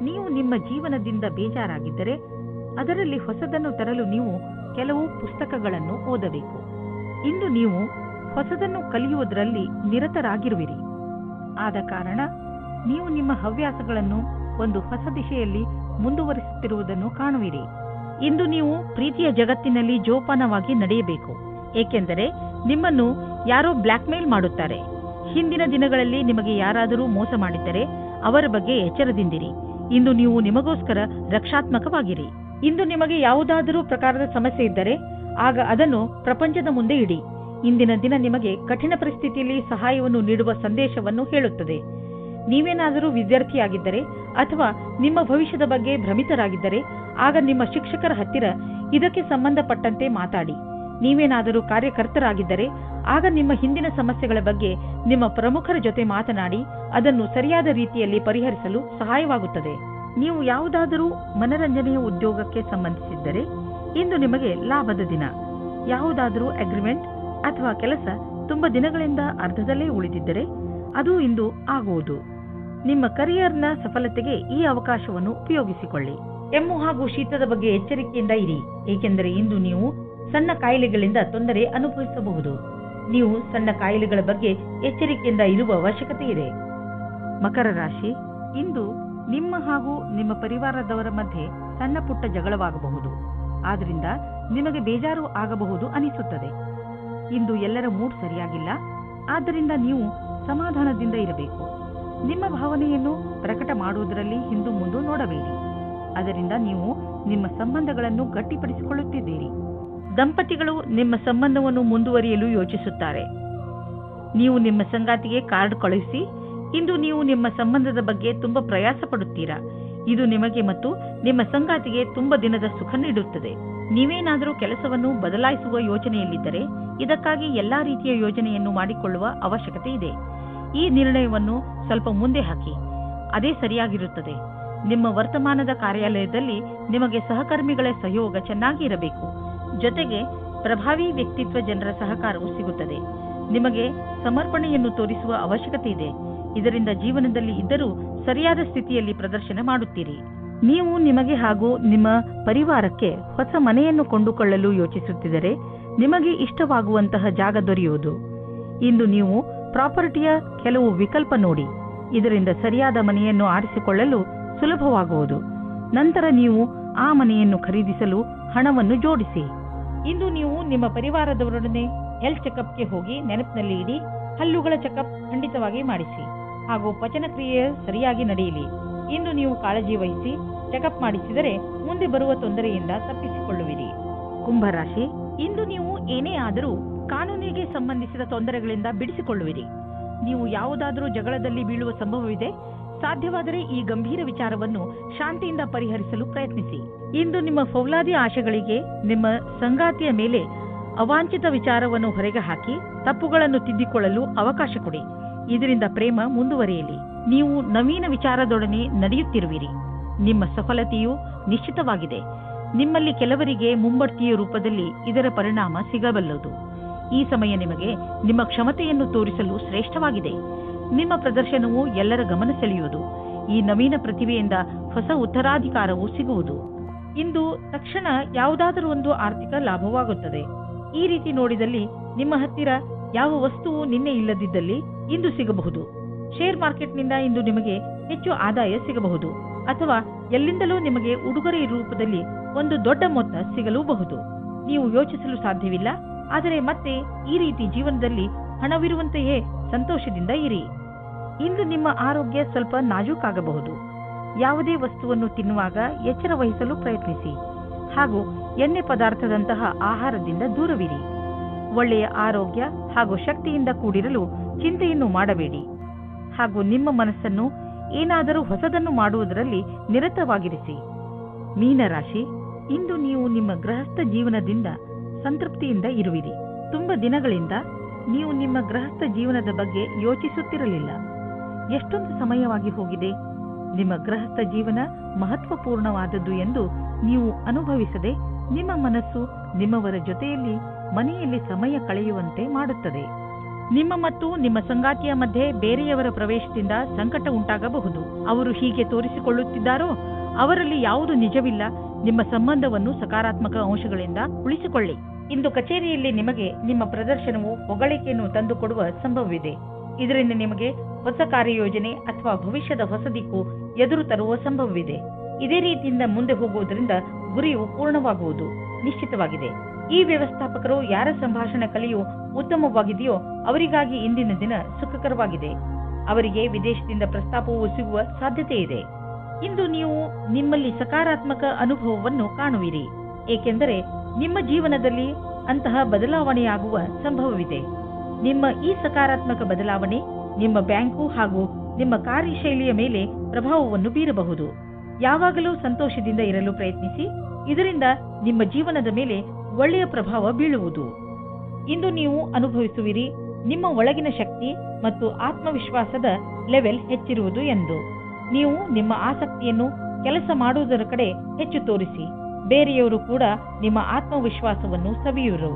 ನೀವು ನಿಮ್ಮ ಜೀವನದಿಂದ ಬೇಜಾರಾಗಿದ್ದರೆ ಅದರಲ್ಲಿ ಹೊಸದನ್ನು ತರಲು ನೀವು ಕೆಲವು ಪುಸ್ತಕಗಳನ್ನು ಓದಬೇಕು. ಇಂದು ನೀವು ಹೊಸದನ್ನು ಕಲಿಯುವುದರಲ್ಲಿ ನಿರತರಾಗಿರುವಿರಿ. ಆದ ಕಾರಣ ನೀವು ನಿಮ್ಮ ಹವ್ಯಾಸಗಳನ್ನು ಒಂದು ಹೊಸ ದಿಶೆಯಲ್ಲಿ ಮುಂದುವರಿಸುತ್ತಿರುವುದನ್ನು ಕಾಣುವಿರಿ. ಇಂದು ನೀವು ಪ್ರೀತಿಯ ಜಗತ್ತಿನಲ್ಲಿ ಜೋಪಾನವಾಗಿ ನಡೆಯಬೇಕು, ಏಕೆಂದರೆ ನಿಮ್ಮನ್ನು ಯಾರೋ ಬ್ಲ್ಯಾಕ್ ಮೇಲ್ ಮಾಡುತ್ತಾರೆ. ಹಿಂದಿನ ದಿನಗಳಲ್ಲಿ ನಿಮಗೆ ಯಾರಾದರೂ ಮೋಸ ಮಾಡಿದ್ದರೆ ಅವರ ಬಗ್ಗೆ ಎಚ್ಚರದಿಂದಿರಿ. ಇಂದು ನೀವು ನಿಮಗೋಸ್ಕರ ರಕ್ಷಾತ್ಮಕವಾಗಿರಿ. ಇಂದು ನಿಮಗೆ ಯಾವುದಾದರೂ ಪ್ರಕಾರದ ಸಮಸ್ಯೆ ಇದ್ದರೆ ಆಗ ಅದನ್ನು ಪ್ರಪಂಚದ ಮುಂದೆ ಇಡಿ. ಇಂದಿನ ದಿನ ನಿಮಗೆ ಕಠಿಣ ಪರಿಸ್ಥಿತಿಯಲ್ಲಿ ಸಹಾಯವನ್ನು ನೀಡುವ ಸಂದೇಶವನ್ನು ಹೇಳುತ್ತದೆ. ನೀವೇನಾದರೂ ವಿದ್ಯಾರ್ಥಿಯಾಗಿದ್ದರೆ ಅಥವಾ ನಿಮ್ಮ ಭವಿಷ್ಯದ ಬಗ್ಗೆ ಭ್ರಮಿತರಾಗಿದ್ದರೆ ಆಗ ನಿಮ್ಮ ಶಿಕ್ಷಕರ ಹತ್ತಿರ ಇದಕ್ಕೆ ಸಂಬಂಧಪಟ್ಟಂತೆ ಮಾತಾಡಿ. ನೀವೇನಾದರೂ ಕಾರ್ಯಕರ್ತರಾಗಿದ್ದರೆ ಆಗ ನಿಮ್ಮ ಹಿಂದಿನ ಸಮಸ್ಯೆಗಳ ಬಗ್ಗೆ ನಿಮ್ಮ ಪ್ರಮುಖರ ಜೊತೆ ಮಾತನಾಡಿ ಅದನ್ನು ಸರಿಯಾದ ರೀತಿಯಲ್ಲಿ ಪರಿಹರಿಸಲು ಸಹಾಯವಾಗುತ್ತದೆ. ನೀವು ಯಾವುದಾದರೂ ಮನರಂಜನೆಯ ಉದ್ಯೋಗಕ್ಕೆ ಸಂಬಂಧಿಸಿದ್ದರೆ ಇಂದು ನಿಮಗೆ ಲಾಭದ ದಿನ. ಯಾವುದಾದರೂ ಅಗ್ರಿಮೆಂಟ್ ಅಥವಾ ಕೆಲಸ ತುಂಬಾ ದಿನಗಳಿಂದ ಅರ್ಧದಲ್ಲೇ ಉಳಿದಿದ್ದರೆ ಅದು ಇಂದು ಆಗುವುದು. ನಿಮ್ಮ ಕರಿಯರ್ನ ಸಫಲತೆಗೆ ಈ ಅವಕಾಶವನ್ನು ಉಪಯೋಗಿಸಿಕೊಳ್ಳಿ. ಕೆಮ್ಮು ಹಾಗೂ ಶೀತದ ಬಗ್ಗೆ ಎಚ್ಚರಿಕೆಯಿಂದ ಇರಿ, ಏಕೆಂದರೆ ಇಂದು ನೀವು ಸಣ್ಣ ಕಾಯಿಲೆಗಳಿಂದ ತೊಂದರೆ ಅನುಭವಿಸಬಹುದು. ನೀವು ಸಣ್ಣ ಕಾಯಿಲೆಗಳ ಬಗ್ಗೆ ಎಚ್ಚರಿಕೆಯಿಂದ ಇರುವ ಅವಶ್ಯಕತೆ ಇದೆ. ಮಕರ ರಾಶಿ, ಇಂದು ನಿಮ್ಮ ಹಾಗೂ ನಿಮ್ಮ ಪರಿವಾರದವರ ಮಧ್ಯೆ ಸಣ್ಣ ಪುಟ್ಟ ಜಗಳವಾಗಬಹುದು. ಆದ್ರಿಂದ ನಿಮಗೆ ಬೇಜಾರು ಆಗಬಹುದು ಅನಿಸುತ್ತದೆ. ಇಂದು ಎಲ್ಲರ ಮೂಡ್ ಸರಿಯಾಗಿಲ್ಲ, ಆದ್ದರಿಂದ ನೀವು ಸಮಾಧಾನದಿಂದ ಇರಬೇಕು. ನಿಮ್ಮ ಭಾವನೆಯನ್ನು ಪ್ರಕಟ ಮಾಡುವುದರಲ್ಲಿ ಹಿಂದು ಮುಂದೆ ನೋಡಬೇಡಿ. ಅದರಿಂದ ನೀವು ನಿಮ್ಮ ಸಂಬಂಧಗಳನ್ನು ಗಟ್ಟಿಪಡಿಸಿಕೊಳ್ಳುತ್ತಿದ್ದೀರಿ. ದಂಪತಿಗಳು ನಿಮ್ಮ ಸಂಬಂಧವನ್ನು ಮುಂದುವರಿಯಲು ಯೋಚಿಸುತ್ತಾರೆ. ನೀವು ನಿಮ್ಮ ಸಂಗಾತಿಗೆ ಕಾರ್ಡ್ ಕಳುಹಿಸಿ, ಇಂದು ನೀವು ನಿಮ್ಮ ಸಂಬಂಧದ ಬಗ್ಗೆ ತುಂಬಾ ಪ್ರಯಾಸ ಪಡುತ್ತೀರಾ. ಇದು ನಿಮಗೆ ಮತ್ತು ನಿಮ್ಮ ಸಂಗಾತಿಗೆ ತುಂಬಾ ದಿನದ ಸುಖ ನೀಡುತ್ತದೆ. ನೀವೇನಾದರೂ ಕೆಲಸವನ್ನು ಬದಲಾಯಿಸುವ ಯೋಚನೆಯಲ್ಲಿದ್ದರೆ ಇದಕ್ಕಾಗಿ ಎಲ್ಲಾ ರೀತಿಯ ಯೋಜನೆಯನ್ನು ಮಾಡಿಕೊಳ್ಳುವ ಅವಶ್ಯಕತೆ ಇದೆ. ಈ ನಿರ್ಣಯವನ್ನು ಸ್ವಲ್ಪ ಮುಂದೆ ಹಾಕಿ, ಅದೇ ಸರಿಯಾಗಿರುತ್ತದೆ. ನಿಮ್ಮ ವರ್ತಮಾನದ ಕಾರ್ಯಾಲಯದಲ್ಲಿ ನಿಮಗೆ ಸಹಕರ್ಮಿಗಳ ಸಹಯೋಗ ಚೆನ್ನಾಗಿ ಇರಬೇಕು. ಜೊತೆಗೆ ಪ್ರಭಾವಿ ವ್ಯಕ್ತಿತ್ವ ಜನರ ಸಹಕಾರವೂ ಸಿಗುತ್ತದೆ. ನಿಮಗೆ ಸಮರ್ಪಣೆಯನ್ನು ತೋರಿಸುವ ಅವಶ್ಯಕತೆ ಇದೆ. ಇದರಿಂದ ಜೀವನದಲ್ಲಿ ಇದ್ದರೂ ಸರಿಯಾದ ಸ್ಥಿತಿಯಲ್ಲಿ ಪ್ರದರ್ಶನ ಮಾಡುತ್ತೀರಿ. ನೀವು ನಿಮಗೆ ಹಾಗೂ ನಿಮ್ಮ ಪರಿವಾರಕ್ಕೆ ಹೊಸ ಮನೆಯನ್ನು ಕೊಂಡುಕೊಳ್ಳಲು ಯೋಚಿಸುತ್ತಿದ್ದರೆ ನಿಮಗೆ ಇಷ್ಟವಾಗುವಂತಹ ಜಾಗ ದೊರೆಯುವುದು. ಇಂದು ನೀವು ಪ್ರಾಪರ್ಟಿಯ ಕೆಲವು ವಿಕಲ್ಪ ನೋಡಿ. ಇದರಿಂದ ಸರಿಯಾದ ಮನೆಯನ್ನು ಆರಿಸಿಕೊಳ್ಳಲು ಸುಲಭವಾಗುವುದು. ನಂತರ ನೀವು ಆ ಮನೆಯನ್ನು ಖರೀದಿಸಲು ಹಣವನ್ನು ಜೋಡಿಸಿ. ಇಂದು ನೀವು ನಿಮ್ಮ ಪರಿವಾರದವರೊಡನೆ ಹೆಲ್ತ್ ಚೆಕಪ್ಗೆ ಹೋಗಿ ನೆನಪಿನಲ್ಲಿ ಇಡಿ. ಹಲ್ಲುಗಳ ಚೆಕಪ್ ಖಂಡಿತವಾಗಿ ಮಾಡಿಸಿ ಹಾಗೂ ಪಚನ ಕ್ರಿಯೆ ಸರಿಯಾಗಿ ನಡೆಯಲಿ. ಇಂದು ನೀವು ಕಾಳಜಿ ವಹಿಸಿ ಚೆಕಪ್ ಮಾಡಿಸಿದರೆ ಮುಂದೆ ಬರುವ ತೊಂದರೆಯಿಂದ ತಪ್ಪಿಸಿಕೊಳ್ಳುವಿರಿ. ಕುಂಭರಾಶಿ, ಇಂದು ನೀವು ಏನೇ ಆದರೂ ಕಾನೂನಿಗೆ ಸಂಬಂಧಿಸಿದ ತೊಂದರೆಗಳಿಂದ ಬಿಡಿಸಿಕೊಳ್ಳುವಿರಿ. ನೀವು ಯಾವುದಾದರೂ ಜಗಳದಲ್ಲಿ ಬೀಳುವ ಸಂಭವವಿದೆ. ಸಾಧ್ಯವಾದರೆ ಈ ಗಂಭೀರ ವಿಚಾರವನ್ನು ಶಾಂತಿಯಿಂದ ಪರಿಹರಿಸಲು ಪ್ರಯತ್ನಿಸಿ. ಇಂದು ನಿಮ್ಮ ಫೌಲಾದಿ ಆಶೆಗಳಿಗೆ ನಿಮ್ಮ ಸಂಗಾತಿಯ ಮೇಲೆ ಅವಾಂಛಿತ ವಿಚಾರವನ್ನು ಹೊರಗೆ ಹಾಕಿ ತಪ್ಪುಗಳನ್ನು ತಿದ್ದಿಕೊಳ್ಳಲು ಅವಕಾಶ ಕೊಡಿ. ಇದರಿಂದ ಪ್ರೇಮ ಮುಂದುವರಿಯಲಿ. ನೀವು ನವೀನ ವಿಚಾರದೊಡನೆ ನಡೆಯುತ್ತಿರುವಿರಿ. ನಿಮ್ಮ ಸಫಲತೆಯು ನಿಶ್ಚಿತವಾಗಿದೆ. ನಿಮ್ಮಲ್ಲಿ ಕೆಲವರಿಗೆ ಮುಂಬಡ್ತಿಯ ರೂಪದಲ್ಲಿ ಇದರ ಪರಿಣಾಮ ಸಿಗಬಲ್ಲದು. ಈ ಸಮಯ ನಿಮಗೆ ನಿಮ್ಮ ಕ್ಷಮತೆಯನ್ನು ತೋರಿಸಲು ಶ್ರೇಷ್ಠವಾಗಿದೆ. ನಿಮ್ಮ ಪ್ರದರ್ಶನವು ಎಲ್ಲರ ಗಮನ ಸೆಳೆಯುವುದು. ಈ ನವೀನ ಪ್ರತಿಭೆಯಿಂದ ಹೊಸ ಉತ್ತರಾಧಿಕಾರವು ಸಿಗುವುದು. ಇಂದು ತಕ್ಷಣ ಯಾವುದಾದರೂ ಒಂದು ಆರ್ಥಿಕ ಲಾಭವಾಗುತ್ತದೆ. ಈ ರೀತಿ ನೋಡಿದಲ್ಲಿ ನಿಮ್ಮ ಹತ್ತಿರ ಯಾವ ವಸ್ತುವು ನಿನ್ನೆ ಇಲ್ಲದಿದ್ದಲ್ಲಿ ಇಂದು ಸಿಗಬಹುದು. ಶೇರ್ ಮಾರ್ಕೆಟ್ನಿಂದ ಇಂದು ನಿಮಗೆ ಹೆಚ್ಚು ಆದಾಯ ಸಿಗಬಹುದು, ಅಥವಾ ಎಲ್ಲಿಂದಲೂ ನಿಮಗೆ ಉಡುಗೊರೆ ರೂಪದಲ್ಲಿ ಒಂದು ದೊಡ್ಡ ಮೊತ್ತ ಸಿಗಲೂಬಹುದು. ನೀವು ಯೋಚಿಸಲು ಸಾಧ್ಯವಿಲ್ಲ, ಆದರೆ ಮತ್ತೆ ಈ ರೀತಿ ಜೀವನದಲ್ಲಿ ಹಣವಿರುವಂತೆಯೇ ಸಂತೋಷದಿಂದ ಇರಿ. ಇಂದು ನಿಮ್ಮ ಆರೋಗ್ಯ ಸ್ವಲ್ಪ ನಾಜೂಕಾಗಬಹುದು. ಯಾವುದೇ ವಸ್ತುವನ್ನು ತಿನ್ನುವಾಗ ಎಚ್ಚರ ವಹಿಸಲು ಪ್ರಯತ್ನಿಸಿ ಹಾಗೂ ಎಣ್ಣೆ ಪದಾರ್ಥದಂತಹ ಆಹಾರದಿಂದ ದೂರವಿರಿ. ಒಳ್ಳೆಯ ಆರೋಗ್ಯ ಹಾಗೂ ಶಕ್ತಿಯಿಂದ ಕೂಡಿರಲು ಚಿಂತೆಯನ್ನು ಮಾಡಬೇಡಿ ಹಾಗೂ ನಿಮ್ಮ ಮನಸ್ಸನ್ನು ಏನಾದರೂ ಹೊಸದನ್ನು ಮಾಡುವುದರಲ್ಲಿ ನಿರತವಾಗಿರಿಸಿ. ಮೀನರಾಶಿ, ಇಂದು ನೀವು ನಿಮ್ಮ ಗೃಹಸ್ಥ ಜೀವನದಿಂದ ಸಂತೃಪ್ತಿಯಿಂದ ಇರುವಿರಿ. ತುಂಬ ದಿನಗಳಿಂದ ನೀವು ನಿಮ್ಮ ಗೃಹಸ್ಥ ಜೀವನದ ಬಗ್ಗೆ ಯೋಚಿಸುತ್ತಿರಲಿಲ್ಲ. ಎಷ್ಟೊಂದು ಸಮಯವಾಗಿ ಹೋಗಿದೆ. ನಿಮ್ಮ ಗೃಹಸ್ಥ ಜೀವನ ಮಹತ್ವಪೂರ್ಣವಾದದ್ದು ಎಂದು ನೀವು ಅನುಭವಿಸದೆ ನಿಮ್ಮ ಮನಸ್ಸು ನಿಮ್ಮವರ ಜೊತೆಯಲ್ಲಿ ಮನೆಯಲ್ಲಿ ಸಮಯ ಕಳೆಯುವಂತೆ ಮಾಡುತ್ತದೆ. ನಿಮ್ಮ ಮತ್ತು ನಿಮ್ಮ ಸಂಗಾತಿಯ ಮಧ್ಯೆ ಬೇರೆಯವರ ಪ್ರವೇಶದಿಂದ ಸಂಕಟ ಉಂಟಾಗಬಹುದು. ಅವರು ಹೀಗೆ ತೋರಿಸಿಕೊಳ್ಳುತ್ತಿದ್ದಾರೋ ಅವರಲ್ಲಿ ಯಾವುದು ನಿಜವಿಲ್ಲ. ನಿಮ್ಮ ಸಂಬಂಧವನ್ನು ಸಕಾರಾತ್ಮಕ ಅಂಶಗಳಿಂದ ಉಳಿಸಿಕೊಳ್ಳಿ. ಇಂದು ಕಚೇರಿಯಲ್ಲಿ ನಿಮಗೆ ನಿಮ್ಮ ಪ್ರದರ್ಶನವು ಹೊಗಳಿಕೆಯನ್ನು ತಂದುಕೊಡುವ ಸಂಭವವಿದೆ. ಇದರಿಂದ ನಿಮಗೆ ಹೊಸ ಕಾರ್ಯಯೋಜನೆ ಅಥವಾ ಭವಿಷ್ಯದ ಹೊಸ ದಿಕ್ಕು ಎದುರು ತರುವ ಸಂಭವವಿದೆ. ಇದೇ ರೀತಿಯಿಂದ ಮುಂದೆ ಹೋಗುವುದರಿಂದ ಗುರಿಯು ಪೂರ್ಣವಾಗುವುದು ನಿಶ್ಚಿತವಾಗಿದೆ. ಈ ವ್ಯವಸ್ಥಾಪಕರು ಯಾರ ಸಂಭಾಷಣೆ ಕಲೆಯು ಉತ್ತಮವಾಗಿದೆಯೋ ಅವರಿಗಾಗಿ ಇಂದಿನ ದಿನ ಸುಖಕರವಾಗಿದೆ. ಅವರಿಗೆ ವಿದೇಶದಿಂದ ಪ್ರಸ್ತಾಪವು ಸಿಗುವ ಸಾಧ್ಯತೆ ಇದೆ. ಇಂದು ನೀವು ನಿಮ್ಮಲ್ಲಿ ಸಕಾರಾತ್ಮಕ ಅನುಭವವನ್ನು ಕಾಣುವಿರಿ, ಏಕೆಂದರೆ ನಿಮ್ಮ ಜೀವನದಲ್ಲಿ ಅಂತಹ ಬದಲಾವಣೆಯಾಗುವ ಸಂಭವವಿದೆ. ನಿಮ್ಮ ಈ ಸಕಾರಾತ್ಮಕ ಬದಲಾವಣೆ ನಿಮ್ಮ ಬ್ಯಾಂಕು ಹಾಗೂ ನಿಮ್ಮ ಕಾರ್ಯಶೈಲಿಯ ಮೇಲೆ ಪ್ರಭಾವವನ್ನು ಬೀರಬಹುದು. ಯಾವಾಗಲೂ ಸಂತೋಷದಿಂದ ಇರಲು ಪ್ರಯತ್ನಿಸಿ. ಇದರಿಂದ ನಿಮ್ಮ ಜೀವನದ ಮೇಲೆ ಒಳ್ಳೆಯ ಪ್ರಭಾವ ಬೀಳುವುದು. ಇಂದು ನೀವು ಅನುಭವಿಸುವಿರಿ ನಿಮ್ಮ ಒಳಗಿನ ಶಕ್ತಿ ಮತ್ತು ಆತ್ಮವಿಶ್ವಾಸದ ಲೆವೆಲ್ ಹೆಚ್ಚಿರುವುದು ಎಂದು. ನೀವು ನಿಮ್ಮ ಆಸಕ್ತಿಯನ್ನು ಕೆಲಸ ಮಾಡುವುದರ ಕಡೆ ಹೆಚ್ಚು ತೋರಿಸಿ. ಬೇರೆಯವರು ಕೂಡ ನಿಮ್ಮ ಆತ್ಮವಿಶ್ವಾಸವನ್ನು ಸವಿಯುವರು.